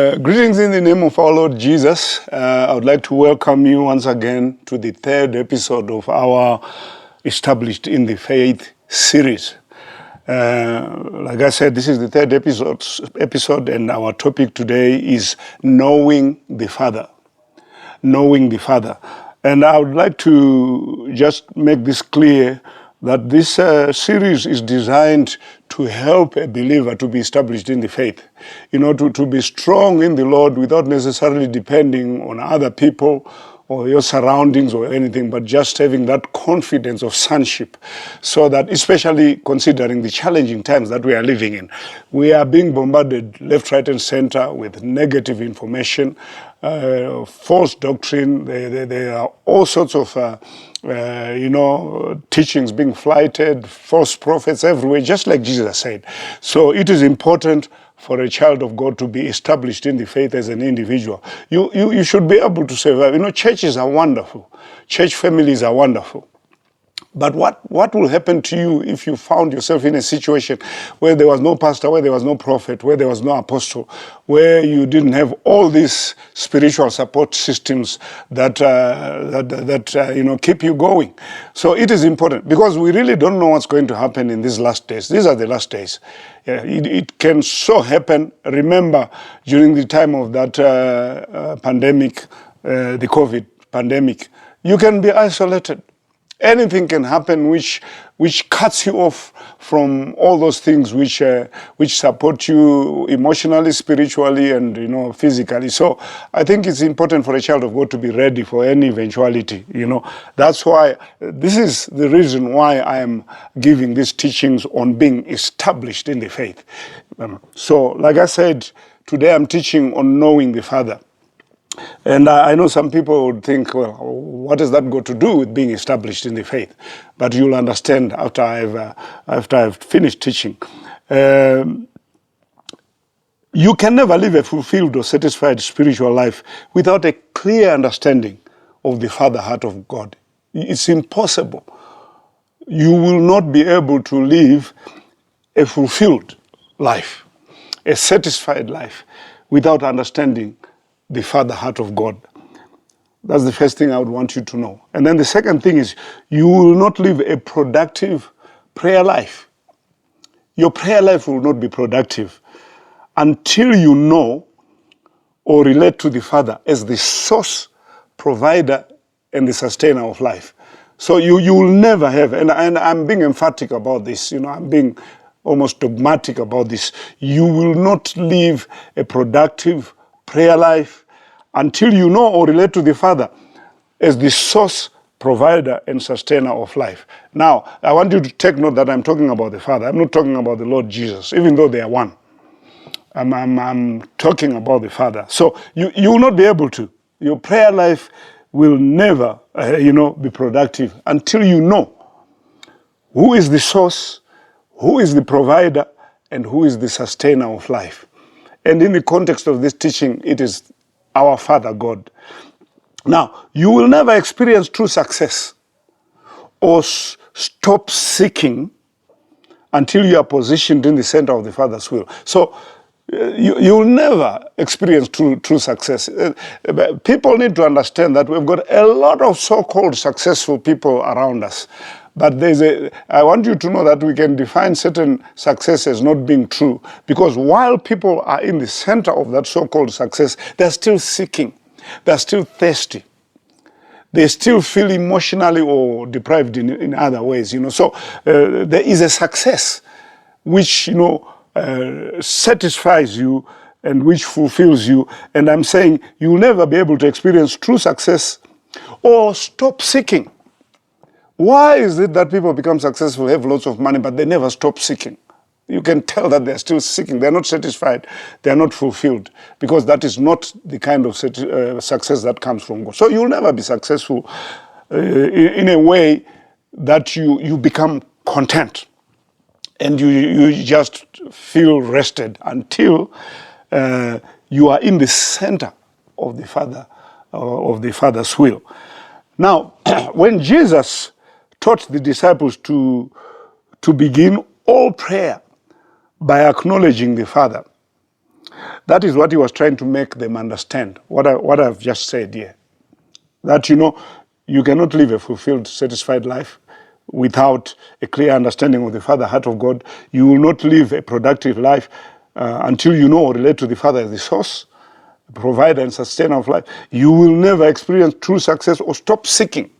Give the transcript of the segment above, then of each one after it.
Greetings in the name of our Lord Jesus. I would like to welcome you once again to the third episode of our Established in the Faith series. Like I said, this is the third episode, and our topic today is knowing the Father. Knowing the Father. And I would like to just make this clear that this series is designed to help a believer to be established in the faith. You know, to be strong in the Lord without necessarily depending on other people or your surroundings or anything, but just having that confidence of sonship, so that, especially considering the challenging times that we are living in, we are being bombarded left, right, and center with negative information, false doctrine. There are all sorts of teachings being flighted, false prophets everywhere, just like Jesus said. So it is important for a child of God to be established in the faith as an individual. You should be able to survive. You know, churches are wonderful. Church families are wonderful. But what will happen to you if you found yourself in a situation where there was no pastor, where there was no prophet, where there was no apostle, where you didn't have all these spiritual support systems that keep you going? So it is important, because we really don't know what's going to happen in these last days. These are the last days. It can so happen. Remember, during the time of that pandemic, the COVID pandemic, you can be isolated. Anything can happen which cuts you off from all those things which support you emotionally, spiritually, and physically. So I think it's important for a child of God to be ready for any eventuality. That's why this is the reason why I am giving these teachings on being established in the faith. So, like I said, today I'm teaching on knowing the Father. And I know some people would think, well, what does that got to do with being established in the faith? But you'll understand after I've finished teaching. You can never live a fulfilled or satisfied spiritual life without a clear understanding of the Father heart of God. It's impossible. You will not be able to live a fulfilled life, a satisfied life, without understanding the Father heart of God. That's the first thing I would want you to know. And then the second thing is, you will not live a productive prayer life. Your prayer life will not be productive until you know or relate to the Father as the source, provider, and the sustainer of life. So you will never have, and I'm being emphatic about this, I'm being almost dogmatic about this. You will not live a productive prayer life until you know or relate to the Father as the source, provider, and sustainer of life. Now, I want you to take note that I'm talking about the Father. I'm not talking about the Lord Jesus, even though they are one. I'm talking about the Father. So you will not be able to. Your prayer life will never, be productive until you know who is the source, who is the provider, and who is the sustainer of life. And in the context of this teaching, it is our Father God. Now, you will never experience true success or stop seeking until you are positioned in the center of the Father's will. So you will never experience true success. People need to understand that we've got a lot of so-called successful people around us. But I want you to know that we can define certain success as not being true, because while people are in the center of that so-called success, they're still seeking, they're still thirsty, they still feel emotionally or deprived in other ways. So there is a success which satisfies you and which fulfills you. And I'm saying you'll never be able to experience true success or stop seeking. Why is it that people become successful, have lots of money, but they never stop seeking? You can tell that they're still seeking. They're not satisfied. They're not fulfilled, because that is not the kind of success that comes from God. So you'll never be successful in a way that you become content and you just feel rested until you are in the center of the Father, of the Father's will. Now, when Jesus taught the disciples to begin all prayer by acknowledging the Father, That is what he was trying to make them understand, what I've just said here. That, you cannot live a fulfilled, satisfied life without a clear understanding of the Father, heart of God. You will not live a productive life until you know or relate to the Father as the source, provider and sustainer of life. You will never experience true success or stop seeking,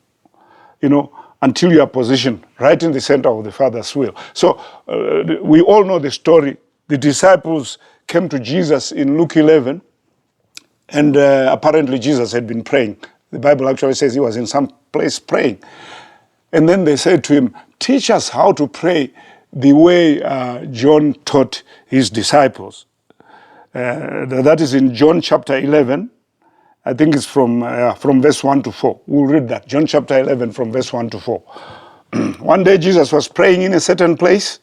until you are positioned right in the center of the Father's will. So we all know the story. The disciples came to Jesus in Luke 11, and apparently Jesus had been praying. The Bible actually says he was in some place praying. And then they said to him, teach us how to pray the way John taught his disciples. That is in John chapter 11. I think it's from verse 1 to 4. We'll read that. John chapter 11 from verse 1 to 4. One day Jesus was praying in a certain place.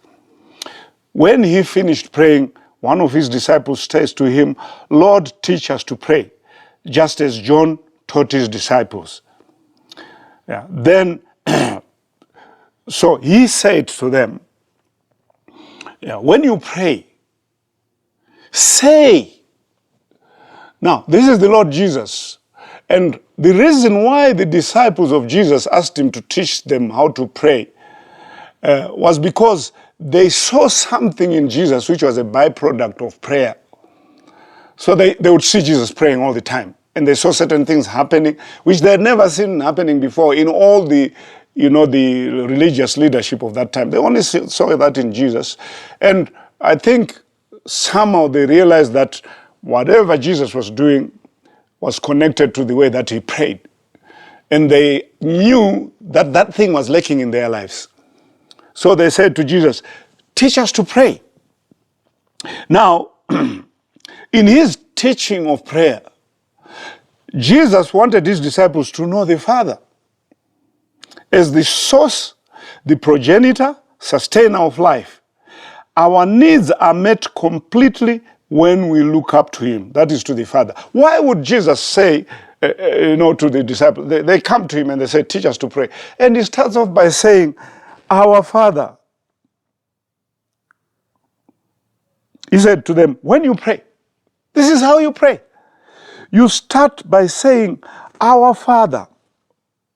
When he finished praying, one of his disciples says to him, Lord, teach us to pray, just as John taught his disciples. Then, so he said to them, when you pray, say. Now, this is the Lord Jesus. And the reason why the disciples of Jesus asked him to teach them how to pray was because they saw something in Jesus which was a byproduct of prayer. So they would see Jesus praying all the time. And they saw certain things happening which they had never seen happening before in all the, the religious leadership of that time. They only saw that in Jesus. And I think somehow they realized that whatever Jesus was doing was connected to the way that he prayed. And they knew that that thing was lacking in their lives. So they said to Jesus, teach us to pray. Now, in his teaching of prayer, Jesus wanted his disciples to know the Father as the source, the progenitor, sustainer of life. Our needs are met completely when we look up to him, that is to the Father. Why would Jesus say, to the disciples, they come to him and they say, teach us to pray. And he starts off by saying, our Father. He said to them, when you pray, this is how you pray. You start by saying, our Father,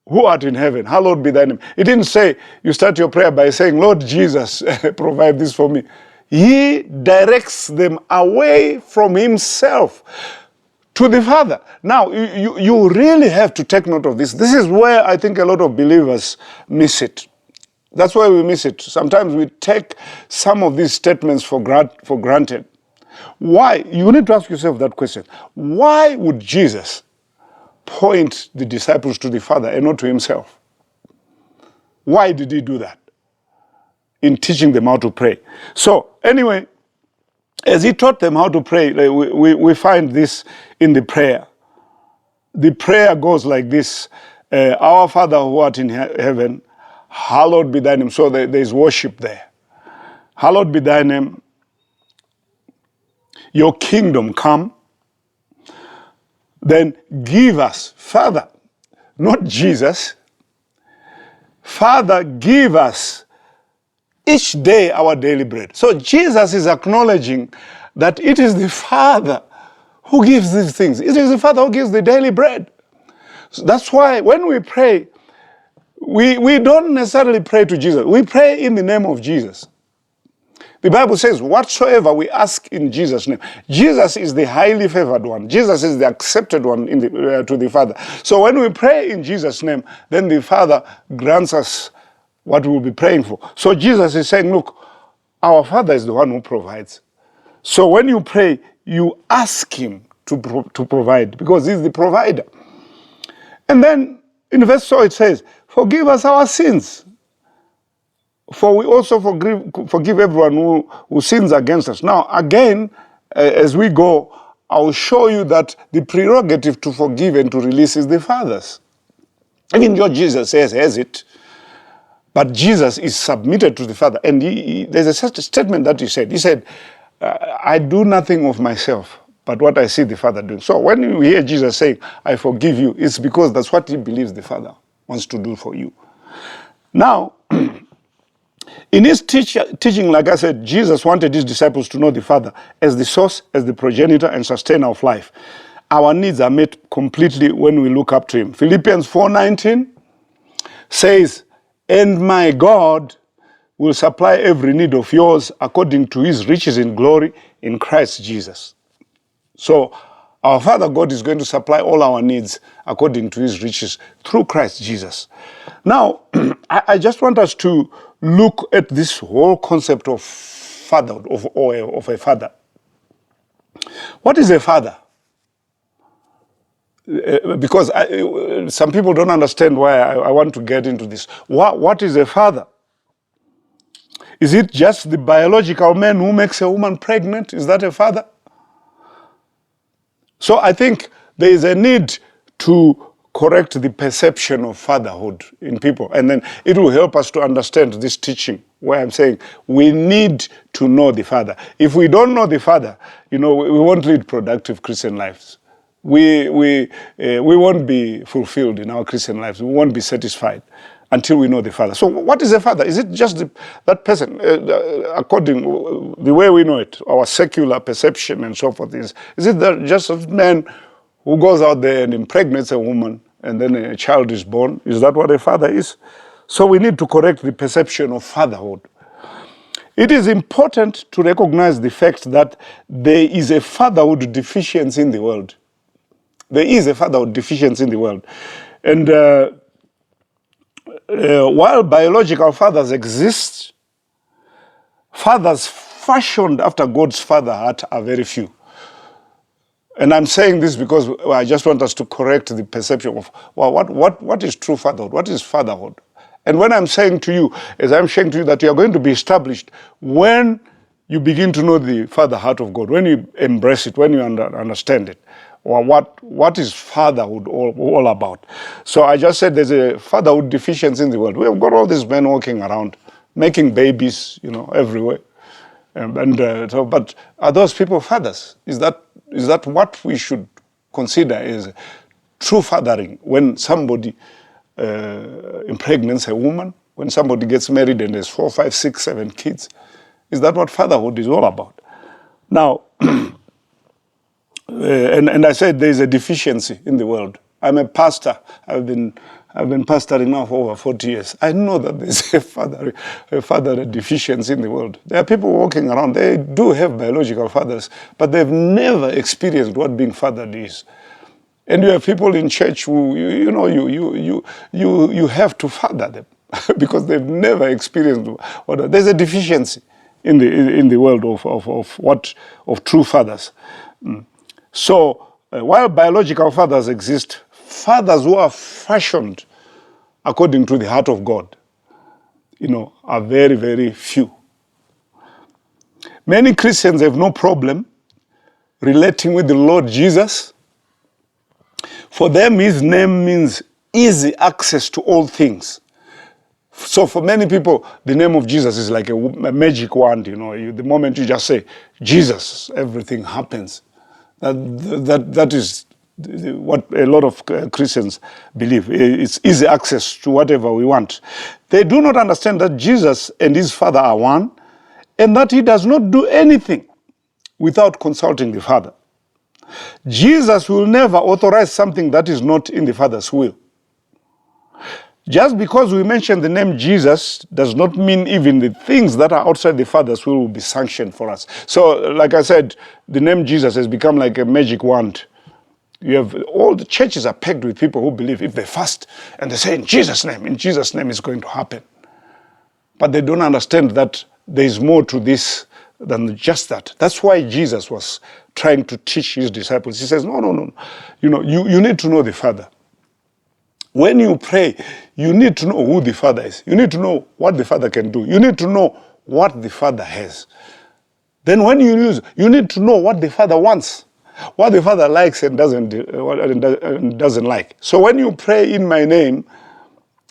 who art in heaven, hallowed be thy name. He didn't say, you start your prayer by saying, Lord Jesus, provide this for me. He directs them away from himself to the Father. Now, you really have to take note of this. This is where I think a lot of believers miss it. That's why we miss it. Sometimes we take some of these statements for granted. Why? You need to ask yourself that question. Why would Jesus point the disciples to the Father and not to himself? Why did he do that in teaching them how to pray? So, anyway, as he taught them how to pray, we find this in the prayer. The prayer goes like this. Our Father who art in heaven, hallowed be thy name. So there's worship there. Hallowed be thy name. Your kingdom come. Then give us, Father, not Jesus. Father, give us each day our daily bread. So Jesus is acknowledging that it is the Father who gives these things. It is the Father who gives the daily bread. So that's why when we pray, we don't necessarily pray to Jesus. We pray in the name of Jesus. The Bible says, whatsoever we ask in Jesus' name. Jesus is the highly favored one. Jesus is the accepted one to the Father. So when we pray in Jesus' name, then the Father grants us what we will be praying for. So Jesus is saying, look, our Father is the one who provides. So when you pray, you ask him to provide, because he's the provider. And then in verse 4 it says, forgive us our sins, for we also forgive everyone who sins against us. Now, again, as we go, I'll show you that the prerogative to forgive and to release is the Father's. Even your Jesus has it, but Jesus is submitted to the Father. And there's a statement that he said. He said, I do nothing of myself, but what I see the Father doing. So when you hear Jesus saying, I forgive you, it's because that's what he believes the Father wants to do for you. Now, In his teaching, like I said, Jesus wanted his disciples to know the Father as the source, as the progenitor and sustainer of life. Our needs are met completely when we look up to him. Philippians 4:19 says, "And my God will supply every need of yours according to his riches in glory in Christ Jesus." So our Father God is going to supply all our needs according to his riches through Christ Jesus. Now, I just want us to look at this whole concept of fatherhood, of a father. What is a father? Because some people don't understand why I want to get into this. What is a father? Is it just the biological man who makes a woman pregnant? Is that a father? So I think there is a need to correct the perception of fatherhood in people. And then it will help us to understand this teaching where I'm saying we need to know the Father. If we don't know the Father, we won't lead productive Christian lives. We won't be fulfilled in our Christian lives. We won't be satisfied until we know the Father. So what is a father? Is it just that person, according the way we know it, our secular perception and so forth? Is it just a man who goes out there and impregnates a woman and then a child is born? Is that what a father is? So we need to correct the perception of fatherhood. It is important to recognize the fact that there is a fatherhood deficiency in the world. There is a fatherhood deficiency in the world. And while biological fathers exist, fathers fashioned after God's father heart are very few. And I'm saying this because I just want us to correct the perception of what is true fatherhood? What is fatherhood? And when I'm saying to you, as I'm saying to you, that you are going to be established when you begin to know the father heart of God, when you embrace it, when you understand it, or what is fatherhood all about. So I just said there's a fatherhood deficiency in the world. We have got all these men walking around, making babies, everywhere. But are those people fathers? Is that what we should consider as true fathering? When somebody impregnates a woman, when somebody gets married and has 4, 5, 6, 7 kids, is that what fatherhood is all about? Now, and I said there is a deficiency in the world. I'm a pastor. I've been pastoring now for over 40 years. I know that there's a father deficiency in the world. There are people walking around. They do have biological fathers, but they've never experienced what being fathered is. And you have people in church who you have to father them because they've never experienced what. There's a deficiency in the world of true fathers. So while biological fathers exist, fathers who are fashioned according to the heart of God, are very, very few. Many Christians have no problem relating with the Lord Jesus. For them, his name means easy access to all things. So for many people, the name of Jesus is like a magic wand. The moment you just say Jesus, everything happens. That is what a lot of Christians believe. It's easy access to whatever we want. They do not understand that Jesus and his Father are one, and that he does not do anything without consulting the Father. Jesus will never authorize something that is not in the Father's will. Just because we mention the name Jesus does not mean even the things that are outside the Father's will be sanctioned for us. So, like I said, the name Jesus has become like a magic wand. You have all the churches are packed with people who believe if they fast and they say in Jesus' name it's going to happen. But they don't understand that there is more to this than just that. That's why Jesus was trying to teach his disciples. He says, no. You need to know the Father. When you pray, you need to know who the Father is. You need to know what the Father can do. You need to know what the Father has. Then when you need to know what the Father wants, what the Father likes and doesn't like. So when you pray in my name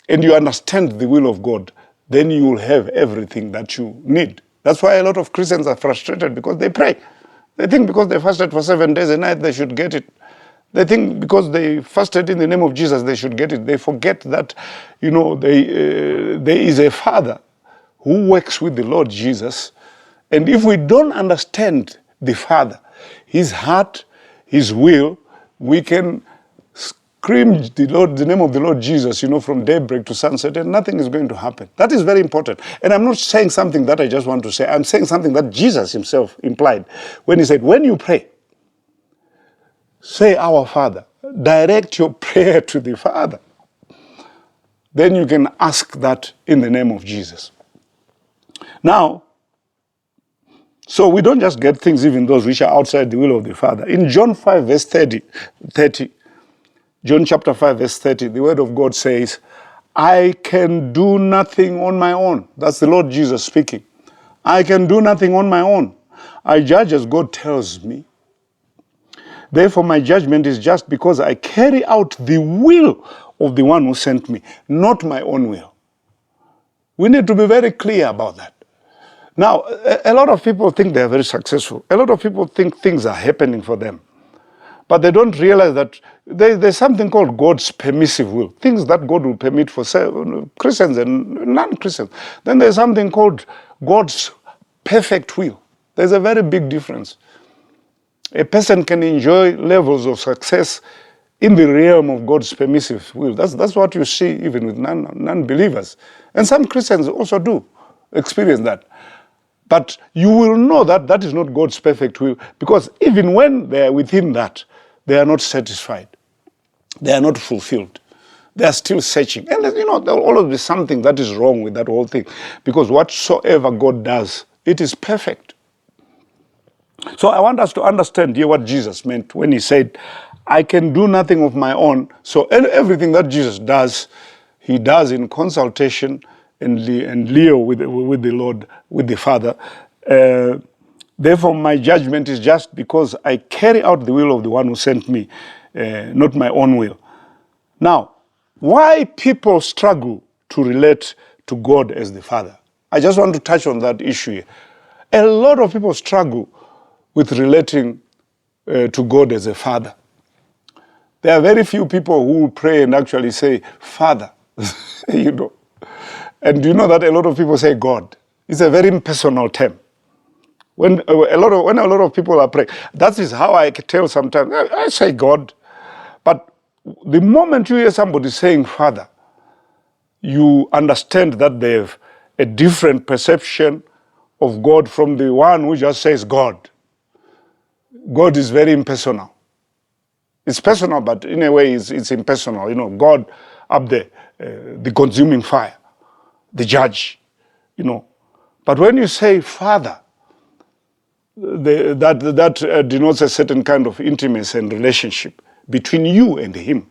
and you understand the will of God, then you will have everything that you need. That's why a lot of Christians are frustrated because they pray. They think because they fasted for 7 days a night, they should get it. They think because they fasted in the name of Jesus, they should get it. They forget that, there is a Father who works with the Lord Jesus. And if we don't understand the Father, his heart, his will, we can scream the name of the Lord Jesus, from daybreak to sunset, and nothing is going to happen. That is very important. And I'm not saying something that I just want to say. I'm saying something that Jesus himself implied when he said, when you pray, say, Our Father. Direct your prayer to the Father. Then you can ask that in the name of Jesus. Now, so we don't just get things, even those which are outside the will of the Father. In John 5, verse 30, John chapter 5, verse 30, the word of God says, I can do nothing on my own. That's the Lord Jesus speaking. I can do nothing on my own. I judge as God tells me. Therefore, my judgment is just because I carry out the will of the one who sent me, not my own will. We need to be very clear about that. Now, a lot of people think they are very successful. A lot of people think things are happening for them. But they don't realize that there's something called God's permissive will. Things that God will permit for Christians and non-Christians. Then there's something called God's perfect will. There's a very big difference. A person can enjoy levels of success in the realm of God's permissive will. That's what you see even with non-believers. And some Christians also do experience that. But you will know that that is not God's perfect will, because even when they are within that, they are not satisfied. They are not fulfilled. They are still searching. And there will always be something that is wrong with that whole thing, because whatsoever God does, it is perfect. So I want us to understand here what Jesus meant when he said, I can do nothing of my own. So everything that Jesus does, he does in consultation and Leo with the Lord, with the Father. Therefore, my judgment is just because I carry out the will of the one who sent me, not my own will. Now, why people struggle to relate to God as the Father? I just want to touch on that issue here. A lot of people struggle with relating to God as a Father. There are very few people who pray and actually say, Father, And you know that a lot of people say God. It's a very impersonal term. When a lot of people are praying, that is how I can tell sometimes, I say God. But the moment you hear somebody saying Father, you understand that they have a different perception of God from the one who just says God. God is very impersonal. It's personal, but in a way it's impersonal. God up there, the consuming fire, the judge, But when you say Father, that denotes a certain kind of intimacy and relationship between you and him.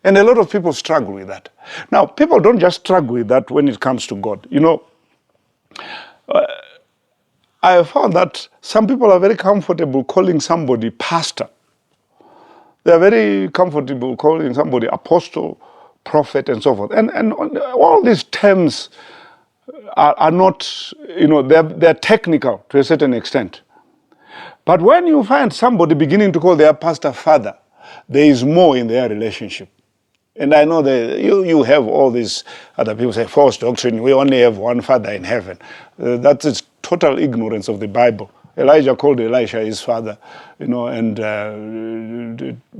And a lot of people struggle with that. Now, people don't just struggle with that when it comes to God. I have found that some people are very comfortable calling somebody pastor. They are very comfortable calling somebody apostle, prophet, and so forth. And all these terms are not, they're technical to a certain extent. But when you find somebody beginning to call their pastor father, there is more in their relationship. And I know that you have all these other people say false doctrine. We only have one Father in heaven. That is total ignorance of the Bible. Elijah called Elisha his father, and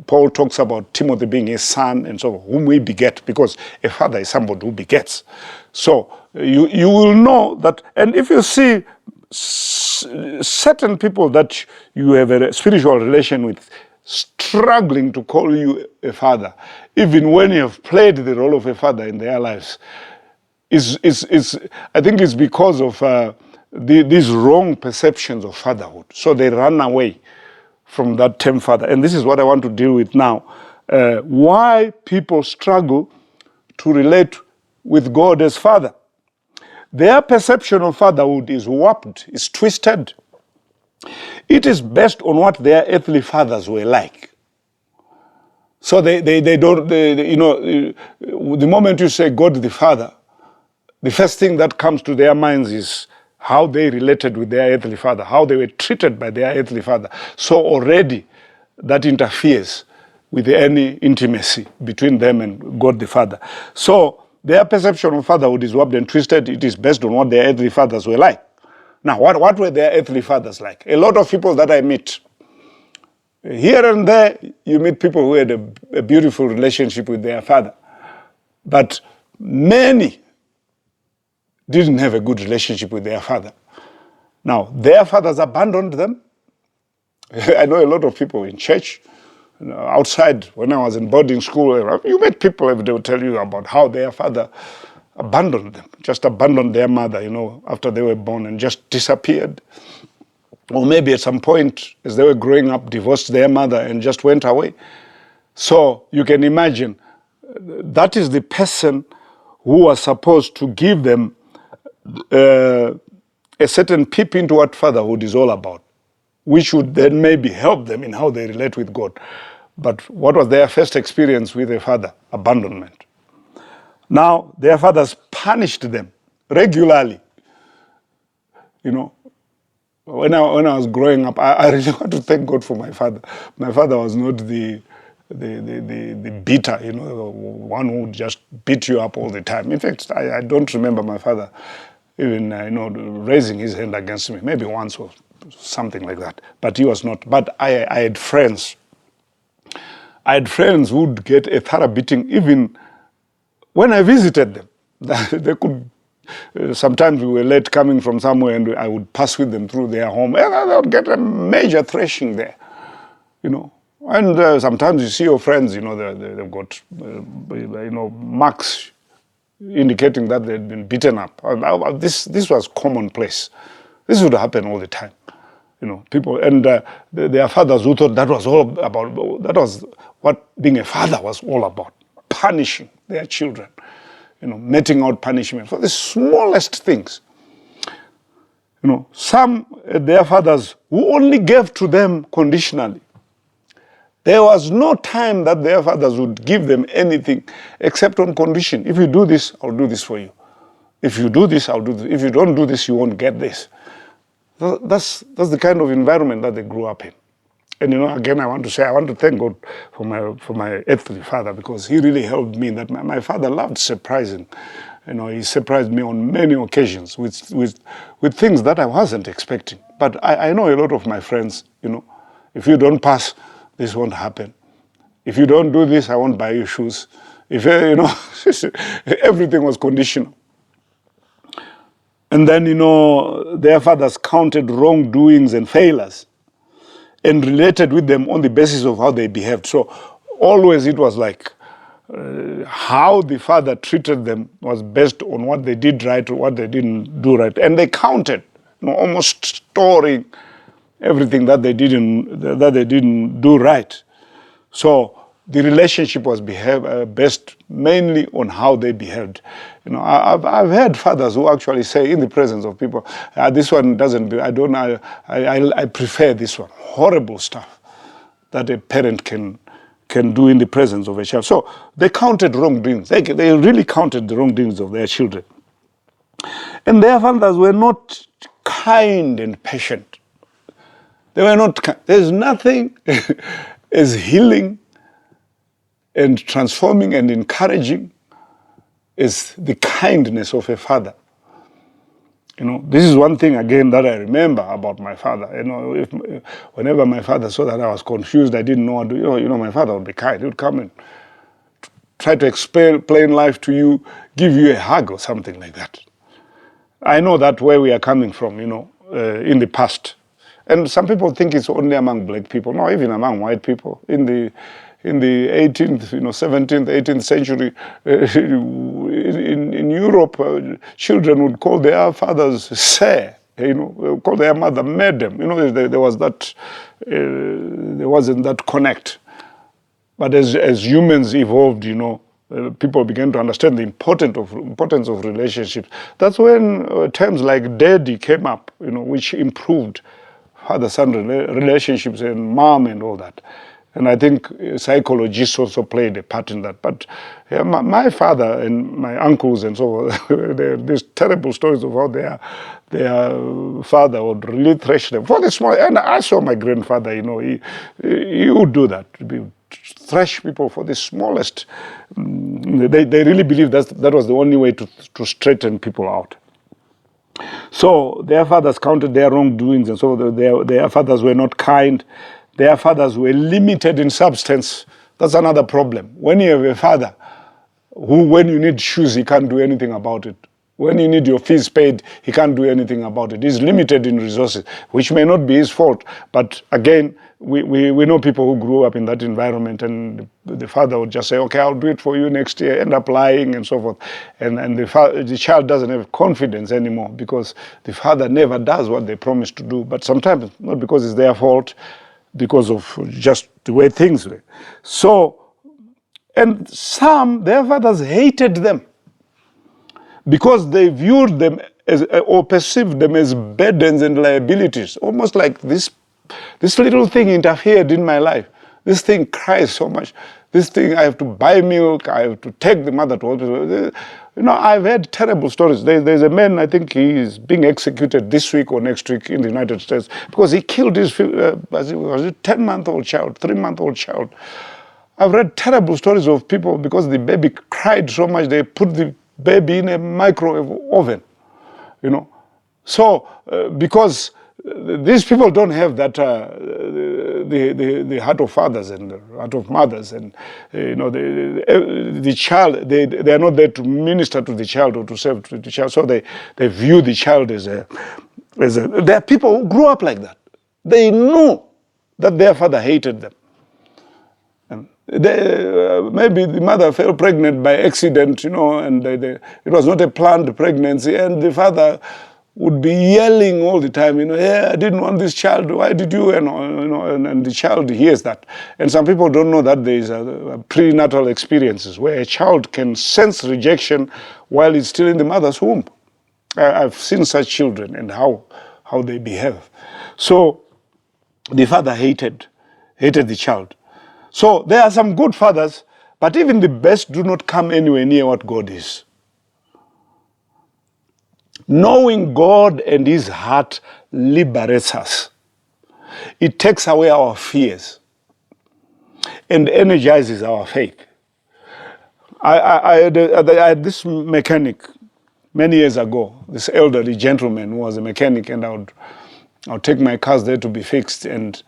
Paul talks about Timothy being his son, and so whom we beget, because a father is somebody who begets. So you will know that, and if you see certain people that you have a spiritual relation with, struggling to call you a father, even when you have played the role of a father in their lives, I think it's because of these wrong perceptions of fatherhood. So they run away from that term father. And this is what I want to deal with now. Why people struggle to relate with God as Father. Their perception of fatherhood is warped, is twisted. It is based on what their earthly fathers were like. So they don't, the moment you say God the Father, the first thing that comes to their minds is how they related with their earthly father, how they were treated by their earthly father. So already that interferes with any intimacy between them and God the Father. So their perception of fatherhood is warped and twisted. It is based on what their earthly fathers were like. Now, what were their earthly fathers like? A lot of people that I meet, here and there, you meet people who had a beautiful relationship with their father. But many didn't have a good relationship with their father. Now, their fathers abandoned them. I know a lot of people in church, outside, when I was in boarding school, you met people, they will tell you about how their father abandoned them, just abandoned their mother, after they were born and just disappeared. Or maybe at some point, as they were growing up, divorced their mother and just went away. So you can imagine, that is the person who was supposed to give them a certain peep into what fatherhood is all about, which would then maybe help them in how they relate with God. But what was their first experience with a father? Abandonment. Now, their fathers punished them regularly. When I was growing up, I really want to thank God for my father. My father was not the beater, the one who would just beat you up all the time. In fact, I don't remember my father even, raising his hand against me. Maybe once or something like that. But he was not. But I had friends. I had friends who would get a thorough beating even when I visited them. They could. Sometimes we were late coming from somewhere and I would pass with them through their home and I would get a major thrashing there, And sometimes you see your friends, they've got, marks indicating that they'd been beaten up. This was commonplace. This would happen all the time, people, and their fathers who thought that was all about, that was what being a father was all about, punishing their children. Meting out punishment for the smallest things. Some, their fathers, who only gave to them conditionally. There was no time that their fathers would give them anything except on condition. If you do this, I'll do this for you. If you do this, I'll do this. If you don't do this, you won't get this. That's the kind of environment that they grew up in. And again, I want to thank God for my earthly father, because he really helped me. That my father loved surprising. He surprised me on many occasions with things that I wasn't expecting. But I know a lot of my friends, if you don't pass, this won't happen. If you don't do this, I won't buy you shoes. If everything was conditional. And then, their fathers counted wrongdoings and failures and related with them on the basis of how they behaved. So always it was like how the father treated them was based on what they did right or what they didn't do right. And they counted, almost storing everything that they didn't do right. So the relationship was based mainly on how they behaved. I've heard fathers who actually say in the presence of people, this one doesn't, I prefer this one. Horrible stuff that a parent can do in the presence of a child. So they counted wrongdoings. They really counted the wrongdoings of their children. And their fathers were not kind and patient. They were not kind. There's nothing as healing and transforming and encouraging is the kindness of a father. This is one thing again that I remember about my father. Whenever my father saw that I was confused, I didn't know what to do. My father would be kind. He would come and try to explain life to you, give you a hug or something like that. I know that where we are coming from, in the past. And some people think it's only among black people. No, even among white people. In the 18th, 17th, 18th century, in Europe, children would call their fathers sir, call their mother madam. There was that, there wasn't that connect. But as humans evolved, people began to understand the importance of relationships. That's when terms like daddy came up, which improved father-son relationships and mom and all that. And I think psychologists also played a part in that. But my father and my uncles and so on, there's terrible stories of how their father would really thrash them for the small. And I saw my grandfather, he would do that. He would thrash people for the smallest. They really believe that was the only way to straighten people out. So their fathers counted their wrongdoings, and so their fathers were not kind. Their fathers were limited in substance. That's another problem. When you have a father who, when you need shoes, he can't do anything about it. When you need your fees paid, he can't do anything about it. He's limited in resources, which may not be his fault. But again, we know people who grew up in that environment, and the father would just say, okay, I'll do it for you next year, end up lying and so forth. And the child doesn't have confidence anymore because the father never does what they promised to do. But sometimes, not because it's their fault, because of just the way things were. So, and their fathers hated them because they viewed them as, or perceived them as burdens and liabilities, almost like this little thing interfered in my life. This thing cries so much. This thing, I have to buy milk, I have to take the mother to hospital. I've heard terrible stories. There's a man, I think he's being executed this week or next week in the United States because he killed his, was it 10-month-old child, 3-month-old child. I've read terrible stories of people because the baby cried so much, they put the baby in a microwave oven, So, because these people don't have that, the heart of fathers and the heart of mothers, and the child, they are not there to minister to the child or to serve to the child, so they view the child as a. There are people who grew up like that. They knew that their father hated them. Maybe the mother fell pregnant by accident, and it was not a planned pregnancy, and the father would be yelling all the time, I didn't want this child, why did you, and the child hears that. And some people don't know that there is prenatal experiences where a child can sense rejection while it's still in the mother's womb. I've seen such children and how they behave. So the father hated the child. So there are some good fathers, but even the best do not come anywhere near what God is. Knowing God and His heart liberates us. It takes away our fears and energizes our faith. I had this mechanic many years ago, this elderly gentleman who was a mechanic, and I would take my cars there to be fixed, and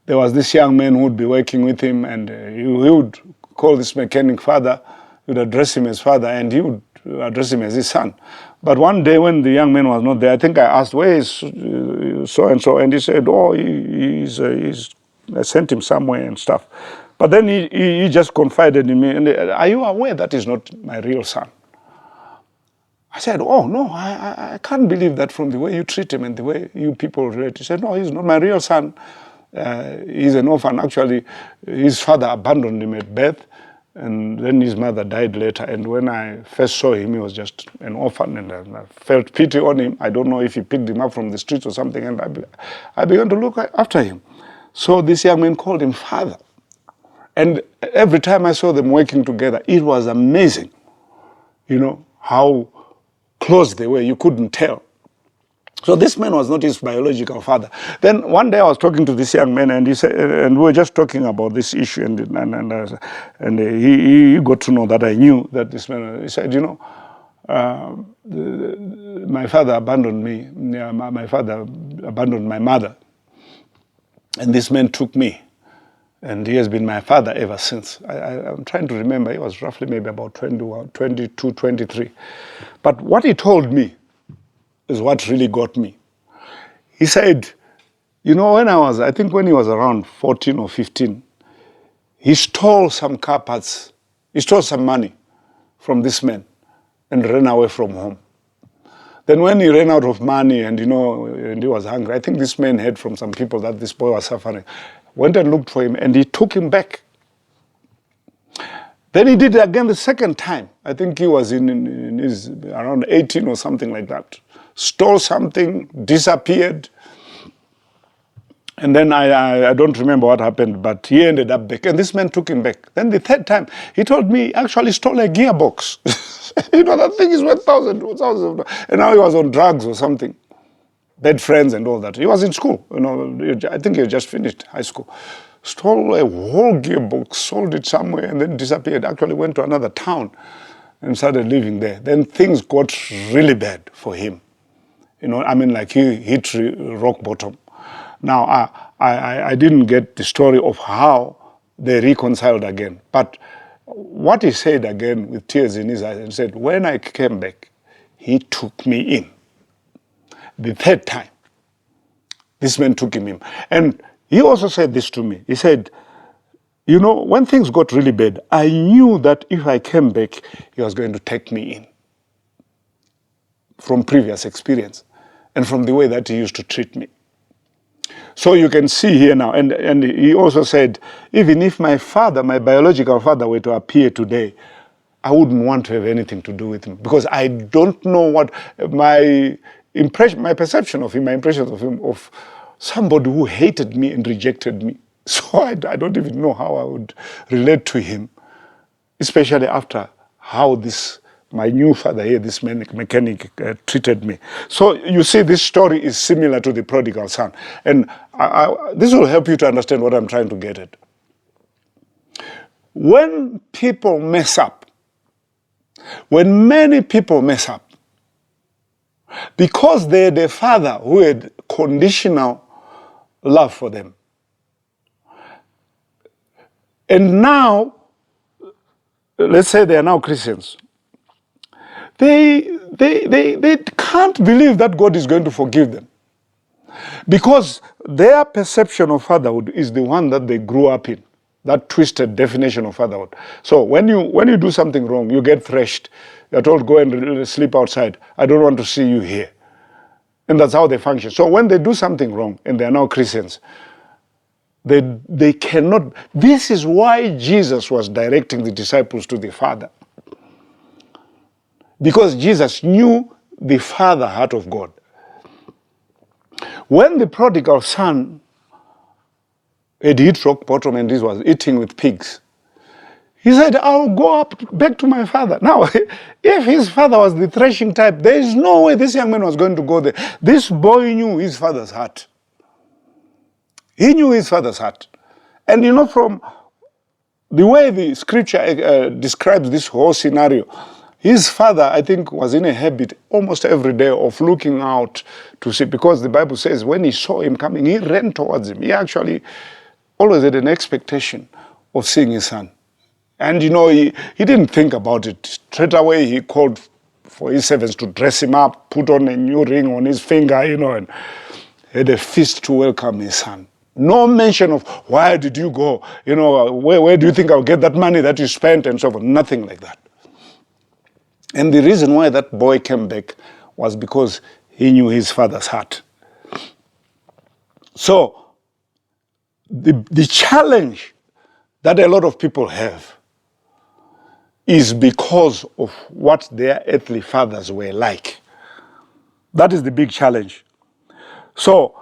there was this young man who would be working with him, and he would call this mechanic father, he would address him as father, and he would address him as his son. But one day when the young man was not there, I think I asked, where is so-and-so? And he said, I sent him somewhere and stuff. But then he just confided in me, and are you aware that is not my real son? I said, oh, no, I can't believe that from the way you treat him and the way you people relate. He said, no, he's not my real son. He's an orphan. Actually, his father abandoned him at birth, and then his mother died later. And when I first saw him, he was just an orphan, and I felt pity on him. I don't know if he picked him up from the streets or something, and I began to look after him. So this young man called him father. And every time I saw them working together, it was amazing, how close they were. You couldn't tell. So this man was not his biological father. Then one day I was talking to this young man, and he said, and we were just talking about this issue, and he got to know that I knew that this man. He said, my father abandoned me. My father abandoned my mother, and this man took me, and he has been my father ever since. I'm trying to remember. He was roughly maybe about 21, 22, 23. But what he told me is what really got me. He said, when he was around 14 or 15, he stole some car parts, he stole some money from this man and ran away from home. Then when he ran out of money and he was hungry, I think this man heard from some people that this boy was suffering, went and looked for him, and he took him back. Then he did it again the second time. I think he was in his around 18 or something like that. Stole something, disappeared, and then I don't remember what happened, but he ended up back, and this man took him back. Then the third time, he told me he actually stole a gearbox. That thing is worth thousands of dollars, and now he was on drugs or something. bad friends and all that. He was in school, I think he had just finished high school. Stole a whole gearbox, sold it somewhere, and then disappeared. Actually went to another town and started living there. Then things got really bad for him. Like he hit rock bottom. Now, I didn't get the story of how they reconciled again. But what he said again with tears in his eyes, and said, when I came back, he took me in. The third time, this man took him in. And he also said this to me. He said, when things got really bad, I knew that if I came back, he was going to take me in. From previous experience and from the way that he used to treat me. So you can see here now, and he also said, even if my biological father were to appear today, I wouldn't want to have anything to do with him, because I don't know what my perception of him, my impressions of him, of somebody who hated me and rejected me. So I don't even know how I would relate to him, especially after how my new father here, this mechanic, treated me. So you see, this story is similar to the prodigal son. And this will help you to understand what I'm trying to get at. When people mess up, when many people mess up, because they had a father who had conditional love for them, and now, let's say they are now Christians, they can't believe that God is going to forgive them, because their perception of fatherhood is the one that they grew up in, that twisted definition of fatherhood. So when you do something wrong, you get thrashed. You're told, go and sleep outside. I don't want to see you here. And that's how they function. So when they do something wrong, and they're now Christians, they cannot. This is why Jesus was directing the disciples to the Father. Because Jesus knew the Father heart of God. When the prodigal son had hit rock bottom and he was eating with pigs, he said, I'll go back to my father. Now, if his father was the threshing type, there is no way this young man was going to go there. This boy knew his father's heart. He knew his father's heart. And from the way the scripture describes this whole scenario, his father, I think, was in a habit almost every day of looking out to see, because the Bible says when he saw him coming, he ran towards him. He actually always had an expectation of seeing his son. And he didn't think about it. Straight away he called for his servants to dress him up, put on a new ring on his finger, and had a feast to welcome his son. No mention of, why did you go? Where do you think I'll get that money that you spent and so forth? Nothing like that. And the reason why that boy came back was because he knew his father's heart. So the challenge that a lot of people have is because of what their earthly fathers were like. That is the big challenge. So,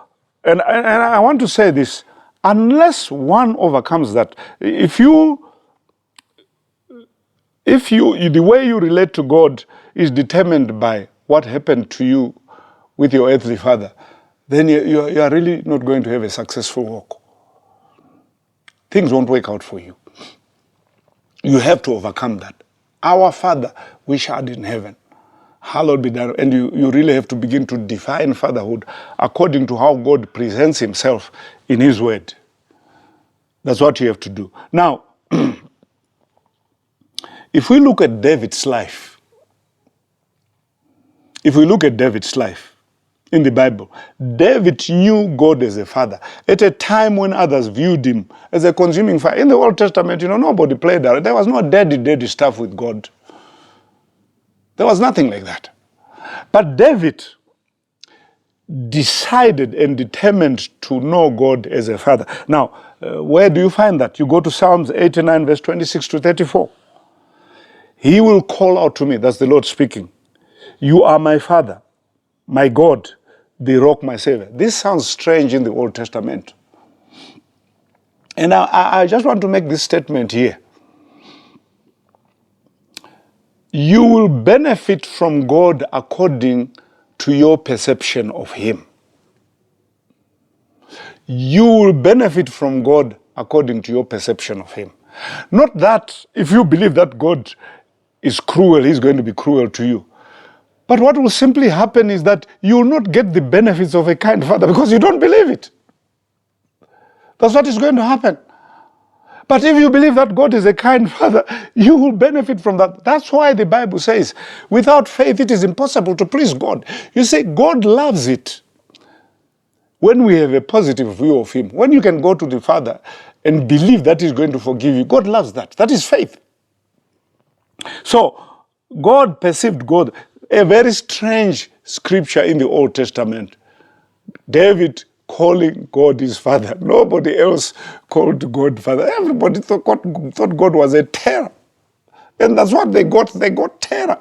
and I want to say this, unless one overcomes that, if the way you relate to God is determined by what happened to you with your earthly father, then you are really not going to have a successful walk. Things won't work out for you. You have to overcome that. Our Father, which art in heaven, hallowed be thy name. And you really have to begin to define fatherhood according to how God presents himself in his word. That's what you have to do. Now, if we look at David's life, in the Bible, David knew God as a father at a time when others viewed him as a consuming fire. In the Old Testament, nobody played that. There was no daddy stuff with God. There was nothing like that. But David decided and determined to know God as a father. Now, where do you find that? You go to Psalms 89, verse 26 to 34. He will call out to me, that's the Lord speaking. You are my father, my God, the rock, my savior. This sounds strange in the Old Testament. And I just want to make this statement here. You will benefit from God according to your perception of him. you will benefit from God according to your perception of him. Not that if you believe that God is cruel, he's going to be cruel to you. But what will simply happen is that you will not get the benefits of a kind father because you don't believe it. That's what is going to happen. But if you believe that God is a kind father, you will benefit from that. That's why the Bible says, without faith it is impossible to please God. You see, God loves it when we have a positive view of him. When you can go to the Father and believe that he's going to forgive you, God loves that. That is faith. So, God perceived God. A very strange scripture in the Old Testament. David calling God his father. Nobody else called God father. Everybody thought God was a terror. And that's what they got. They got terror.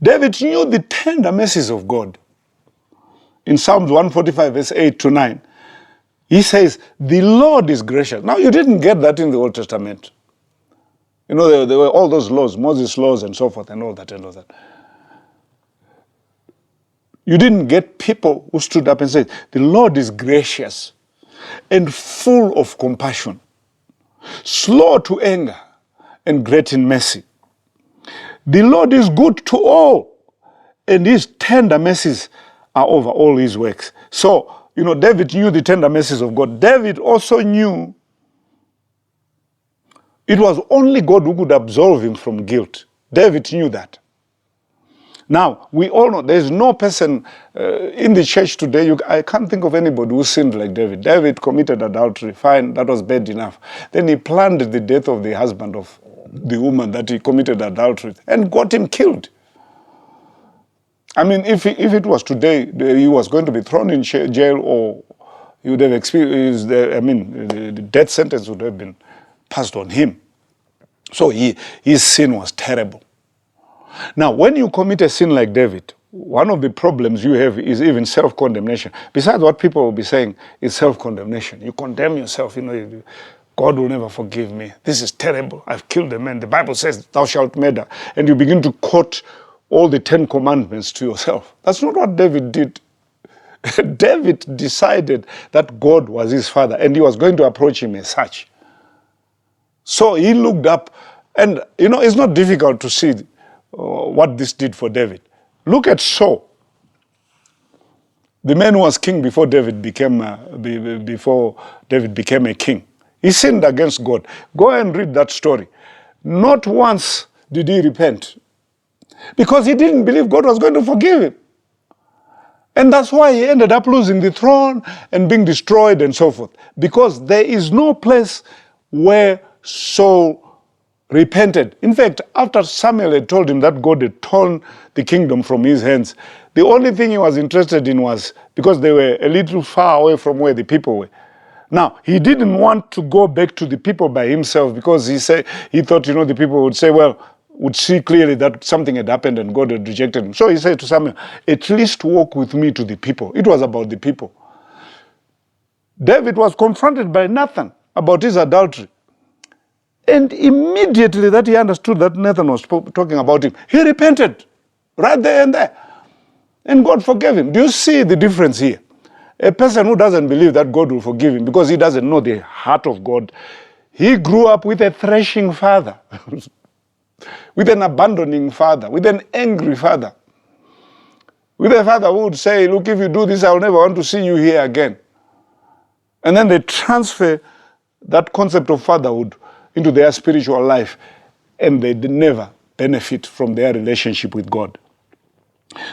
David knew the tender mercies of God. In Psalms 145, verse 8 to 9, he says, the Lord is gracious. Now, you didn't get that in the Old Testament. You know, there were all those laws, Moses' laws and so forth and all that and all that. You didn't get people who stood up and said, the Lord is gracious and full of compassion, slow to anger and great in mercy. The Lord is good to all, and his tender mercies are over all his works. So, you know, David knew the tender mercies of God. David also knew it was only God who could absolve him from guilt. David knew that. Now, we all know there's no person in the church today, I can't think of anybody who sinned like David. David committed adultery, fine, that was bad enough. Then he planned the death of the husband of the woman that he committed adultery with and got him killed. I mean, if it was today, he was going to be thrown in jail or he would have experienced, the death sentence would have been passed on him. So his sin was terrible. Now, when you commit a sin like David, one of the problems you have is even self-condemnation. Besides what people will be saying is self-condemnation. You condemn yourself, God will never forgive me. This is terrible. I've killed a man. The Bible says, thou shalt murder. And you begin to quote all the 10 commandments to yourself. That's not what David did. David decided that God was his father and he was going to approach him as such. So he looked up, and it's not difficult to see what this did for David. Look at Saul, the man who was king before David became a king. He sinned against God. Go and read that story. Not once did he repent because he didn't believe God was going to forgive him. And that's why he ended up losing the throne and being destroyed and so forth. Because there is no place where Saul repented. In fact, after Samuel had told him that God had torn the kingdom from his hands, the only thing he was interested in was, because they were a little far away from where the people were. Now, he didn't want to go back to the people by himself because he thought, the people would say, would see clearly that something had happened and God had rejected him. So he said to Samuel, at least walk with me to the people. It was about the people. David was confronted by Nathan about his adultery. And immediately that he understood that Nathan was talking about him, he repented right there and there. And God forgave him. Do you see the difference here? A person who doesn't believe that God will forgive him because he doesn't know the heart of God, he grew up with a thrashing father, with an abandoning father, with an angry father, with a father who would say, look, if you do this, I'll never want to see you here again. And then they transfer that concept of fatherhood into their spiritual life, and they never benefit from their relationship with God.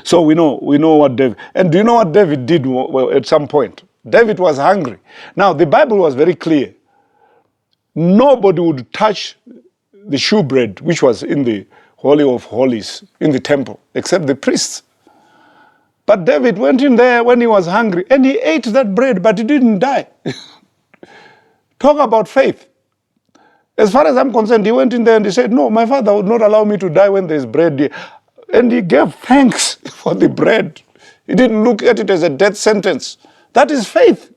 So we know what David, and do you know what David did at some point? David was hungry. Now, the Bible was very clear. Nobody would touch the shewbread, which was in the Holy of Holies, in the temple, except the priests. But David went in there when he was hungry, and he ate that bread, but he didn't die. Talk about faith. As far as I'm concerned, he went in there and he said, no, my father would not allow me to die when there's bread here. And he gave thanks for the bread. He didn't look at it as a death sentence. That is faith.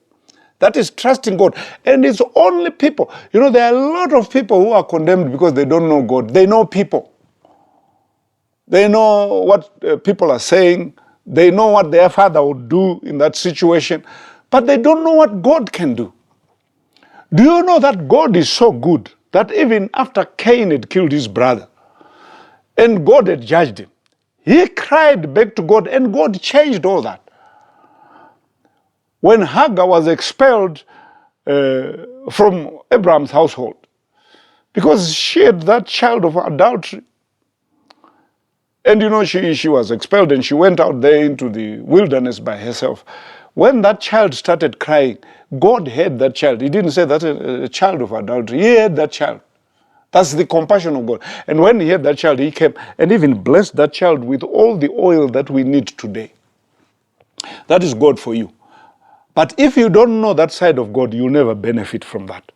That is trusting God. And it's only people. There are a lot of people who are condemned because they don't know God. They know people. They know what people are saying. They know what their father would do in that situation, but they don't know what God can do. Do you know that God is so good that even after Cain had killed his brother and God had judged him, he cried back to God and God changed all that. When Hagar was expelled from Abraham's household because she had that child of adultery, and she was expelled and she went out there into the wilderness by herself. When that child started crying, God heard that child. He didn't say that's a child of adultery. He heard that child. That's the compassion of God. And when he heard that child, he came and even blessed that child with all the oil that we need today. That is God for you. But if you don't know that side of God, you'll never benefit from that.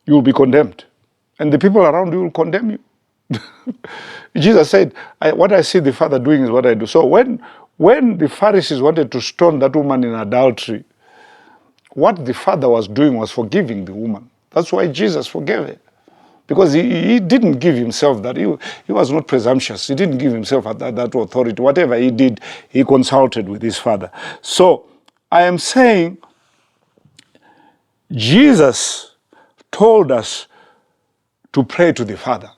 You will be condemned. And the people around you will condemn you. Jesus said, what I see the Father doing is what I do. So when the Pharisees wanted to stone that woman in adultery, what the Father was doing was forgiving the woman. That's why Jesus forgave her. Because he didn't give himself that. He was not presumptuous. He didn't give himself that authority. Whatever he did, he consulted with his Father. So I am saying Jesus told us to pray to the Father.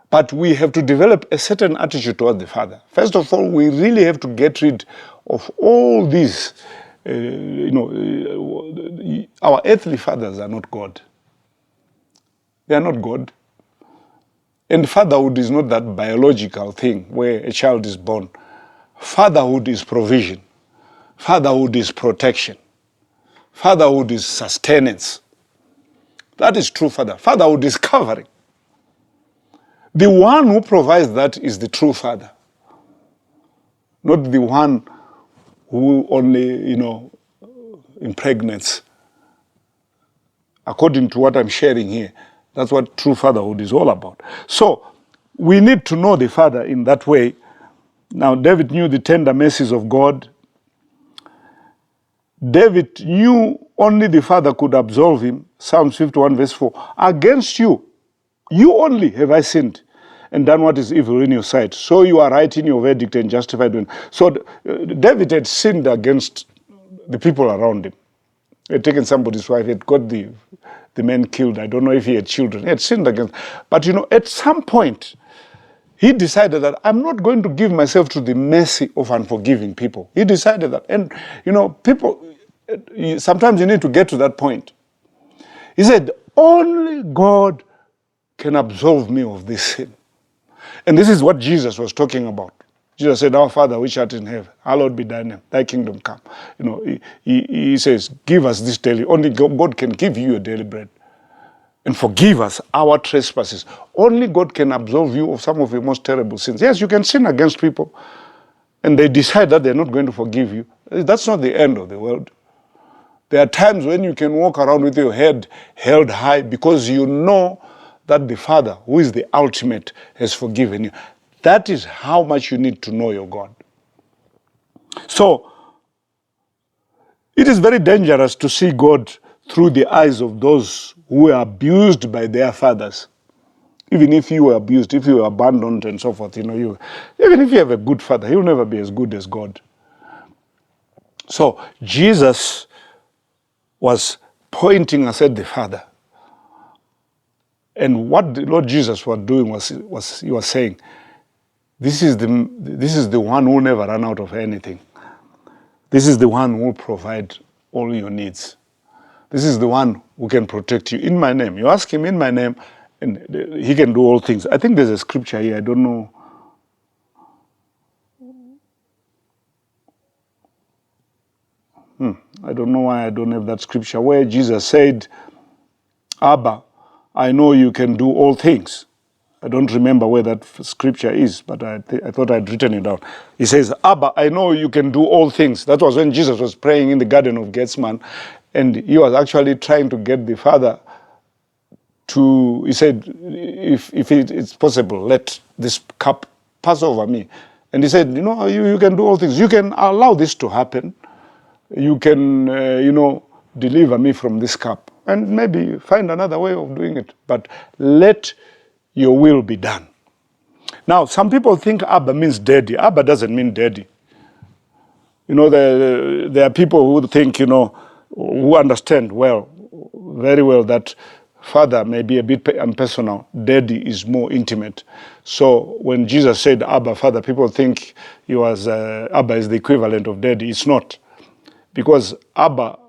But we have to develop a certain attitude towards the Father. First of all, we really have to get rid of all these. Our earthly fathers are not God. They are not God. And fatherhood is not that biological thing where a child is born. Fatherhood is provision. Fatherhood is protection. Fatherhood is sustenance. That is true father. Fatherhood is covering. The one who provides that is the true father. Not the one who only, impregnates. According to what I'm sharing here, that's what true fatherhood is all about. So, we need to know the Father in that way. Now, David knew the tender mercies of God. David knew only the Father could absolve him. Psalms 51 verse 4. Against you only have I sinned and done what is evil in your sight. So you are right in your verdict and justified when. So David had sinned against the people around him. He had taken somebody's wife, he had got the man killed. I don't know if he had children. He had sinned against. But at some point, he decided that I'm not going to give myself to the mercy of unforgiving people. He decided that. And, people, sometimes you need to get to that point. He said, only God can absolve me of this sin. And this is what Jesus was talking about. Jesus said, our Father which art in heaven, hallowed be thy name, thy kingdom come. He says, give us this daily. Only God can give you your daily bread. And forgive us our trespasses. Only God can absolve you of some of your most terrible sins. Yes, you can sin against people, and they decide that they're not going to forgive you. That's not the end of the world. There are times when you can walk around with your head held high because you know that the Father, who is the ultimate, has forgiven you. That is how much you need to know your God. So, it is very dangerous to see God through the eyes of those who were abused by their fathers. Even if you were abused, if you were abandoned and so forth, even if you have a good father, he'll never be as good as God. So Jesus was pointing us at the Father. And what the Lord Jesus was doing was he was saying, this is the one who never ran out of anything. This is the one who will provide all your needs. This is the one who can protect you in my name. You ask him in my name, and he can do all things. I think there's a scripture here. I don't know. I don't know why I don't have that scripture where Jesus said, Abba, I know you can do all things. I don't remember where that scripture is, but I thought I'd written it down. He says, Abba, I know you can do all things. That was when Jesus was praying in the Garden of Gethsemane, and he was actually trying to get the Father to, he said, if it's possible, let this cup pass over me. And he said, you can do all things. You can allow this to happen. You can, deliver me from this cup. And maybe find another way of doing it. But let your will be done. Now, some people think Abba means daddy. Abba doesn't mean daddy. You know, there are people who think, who understand very well that father may be a bit impersonal. Daddy is more intimate. So when Jesus said Abba, Father, people think Abba is the equivalent of daddy. It's not. Because Abba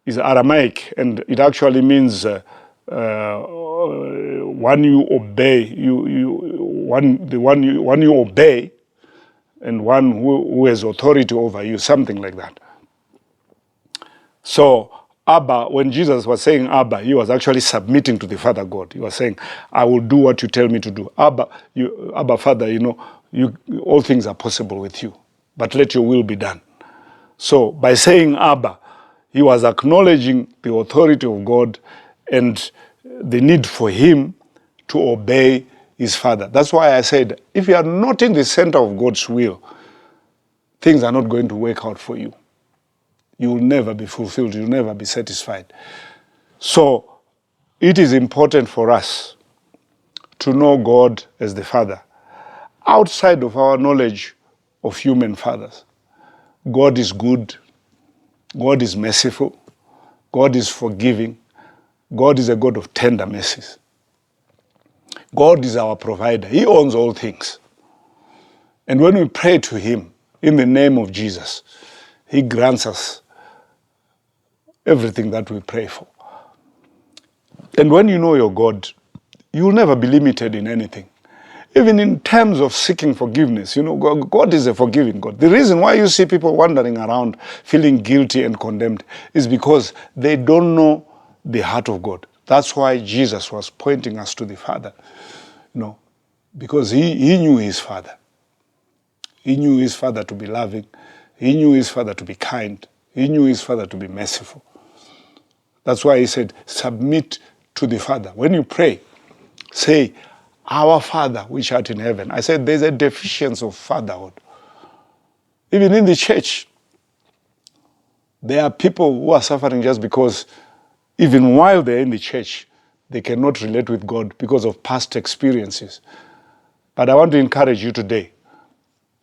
is Aramaic, and it actually means one you obey, one you obey, and one who has authority over you, something like that. So Abba, when Jesus was saying Abba, he was actually submitting to the Father God. He was saying, I will do what you tell me to do. Abba, Father, all things are possible with you, but let your will be done. So by saying Abba, he was acknowledging the authority of God and the need for him to obey his Father. That's why I said, if you are not in the center of God's will, things are not going to work out for you. You will never be fulfilled. You will never be satisfied. So it is important for us to know God as the Father. Outside of our knowledge of human fathers, God is good. God is merciful. God is forgiving. God is a God of tender mercies. God is our provider. He owns all things. And when we pray to him in the name of Jesus, he grants us everything that we pray for. And when you know your God, you will never be limited in anything. Even in terms of seeking forgiveness, God is a forgiving God. The reason why you see people wandering around feeling guilty and condemned is because they don't know the heart of God. That's why Jesus was pointing us to the Father, because he knew his Father. He knew his Father to be loving. He knew his Father to be kind. He knew his Father to be merciful. That's why he said, submit to the Father. When you pray, say, our Father, which art in heaven. I said there's a deficiency of fatherhood. Even in the church, there are people who are suffering just because even while they're in the church, they cannot relate with God because of past experiences. But I want to encourage you today,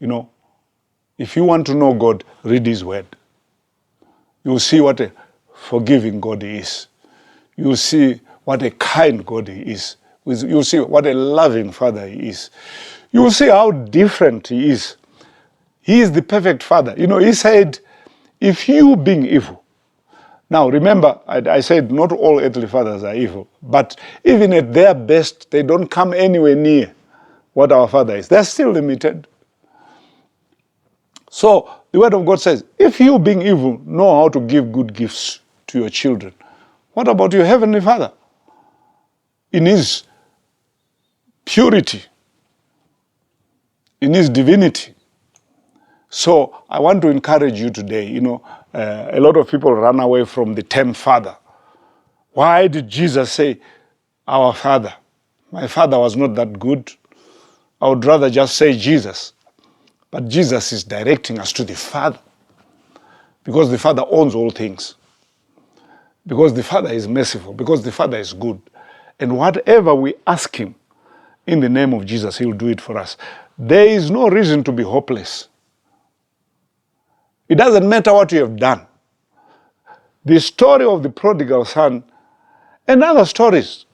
if you want to know God, read his word. You'll see what a forgiving God he is. You'll see what a kind God he is. You'll see what a loving Father he is. You'll see how different he is. He is the perfect Father. He said, if you being evil. Now remember, I said not all earthly fathers are evil, but even at their best, they don't come anywhere near what our Father is. They're still limited. So the Word of God says, if you being evil know how to give good gifts to your children, what about your Heavenly Father? In his purity, in his divinity. So I want to encourage you today, a lot of people run away from the term Father. Why did Jesus say, our Father? My Father was not that good. I would rather just say Jesus. But Jesus is directing us to the Father. Because the Father owns all things. Because the Father is merciful. Because the Father is good. And whatever we ask him, in the name of Jesus, he will do it for us. There is no reason to be hopeless. It doesn't matter what you have done. The story of the prodigal son and other stories,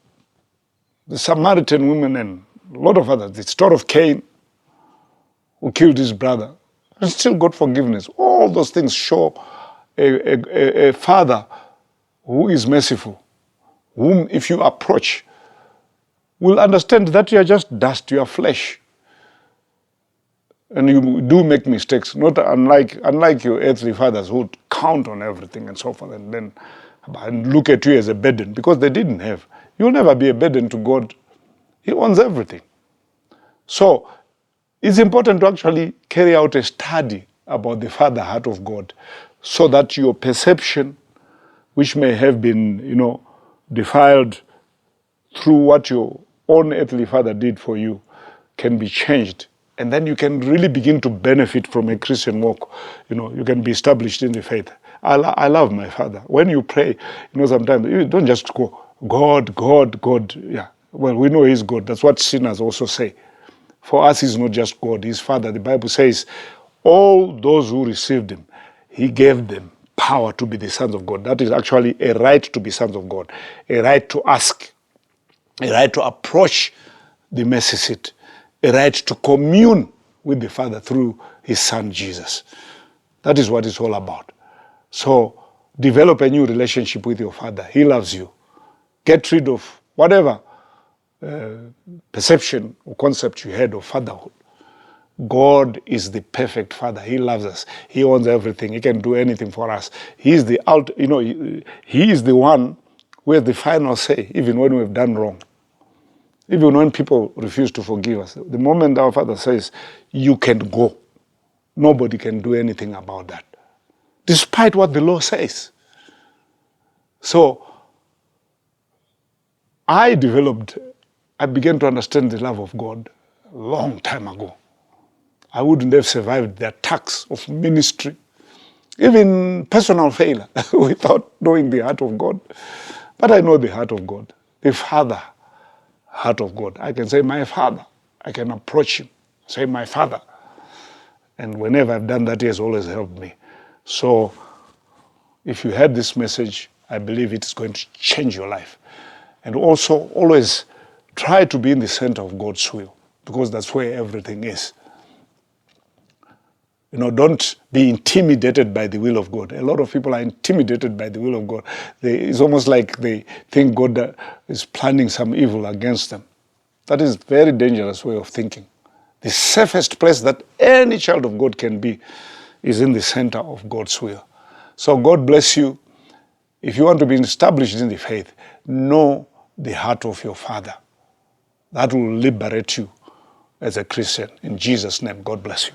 the Samaritan woman and a lot of others, the story of Cain, who killed his brother, and still got forgiveness. All those things show a Father who is merciful, whom if you approach, will understand that you are just dust, you are flesh. And you do make mistakes, not unlike your earthly fathers who would count on everything and so forth and look at you as a burden, because they didn't have. You'll never be a burden to God. He owns everything. So it's important to actually carry out a study about the Father heart of God, so that your perception, which may have been, defiled through what your own earthly father did for you, can be changed. And then you can really begin to benefit from a Christian walk. You can be established in the faith. I love my Father. When you pray, sometimes you don't just go, God, God, God. Yeah, well, we know he's God. That's what sinners also say. For us, he's not just God, he's Father. The Bible says, all those who received him, he gave them power to be the sons of God. That is actually a right to be sons of God, a right to ask, a right to approach the mercy seat, a right to commune with the Father through his Son, Jesus. That is what it's all about. So develop a new relationship with your Father. He loves you. Get rid of whatever perception or concept you had of fatherhood. God is the perfect Father. He loves us. He owns everything. He can do anything for us. He is the He is the one who has the final say, even when we've done wrong. Even when people refuse to forgive us. The moment our Father says, you can go, nobody can do anything about that, despite what the law says. So I began to understand the love of God a long time ago. I wouldn't have survived the attacks of ministry, even personal failure, without knowing the heart of God. But I know the heart of God, the Father heart of God. I can say, my Father. I can approach him, say, my Father. And whenever I've done that, he has always helped me. So if you heard this message, I believe it is going to change your life. And also, always try to be in the center of God's will, because that's where everything is. Don't be intimidated by the will of God. A lot of people are intimidated by the will of God. It's almost like they think God is planning some evil against them. That is a very dangerous way of thinking. The safest place that any child of God can be is in the center of God's will. So God bless you. If you want to be established in the faith, know the heart of your Father. That will liberate you as a Christian. In Jesus' name, God bless you.